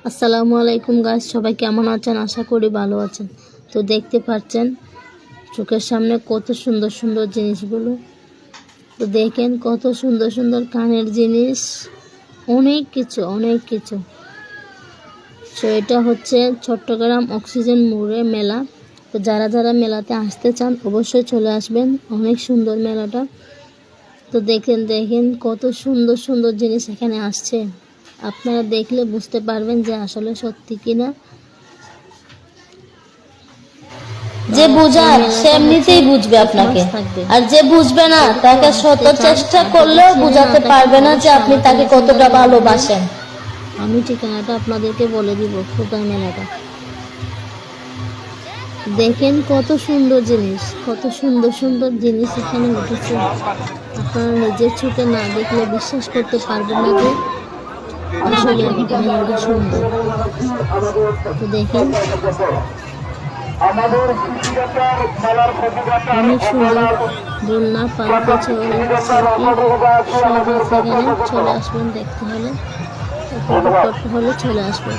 আসসালামু আলাইকুম গাইস, সবাই কেমন আছেন? আশা করি ভালো আছেন। তো দেখতে পাচ্ছেন চোখের সামনে কত সুন্দর সুন্দর জিনিসগুলো। তো দেখেন কত সুন্দর সুন্দর কানের জিনিস, অনেক কিছু। তো এটা হচ্ছে চট্টগ্রাম অক্সিজেন মোড়ে মেলা। তো যারা যারা মেলাতে আসতে চান অবশ্যই চলে আসবেন, অনেক সুন্দর মেলাটা। তো দেখেন কত সুন্দর সুন্দর জিনিস এখানে আসছে। আপনারা দেখলে বুঝতে পারবেন যে আসলে সত্যি কিনা। যে বুঝার সে এমনিতেই বুঝবে আপনাকে, আর যে বুঝবে না তাকে শত চেষ্টা করলেও বুঝাতে পারবে না যে আপনি তাকে কতটা ভালোবাসেন। আমি ঠিকানাটা আপনাদেরকে বলে দিব, খোদাই মেলাটা। দেখেন কত সুন্দর জিনিস এখানে উঠেছে। আপনারা নিজের চোখে না দেখলে বিশ্বাস করতে পারবেন না যে আসলে মেলাটা সুন্দর। তো দেখেন অনেক সুন্দর দোলনা, পালকি, চড়ি, সব এখানে চলে আসবেন। দেখতে হলে, উপভোগ করতে হলে চলে আসবেন।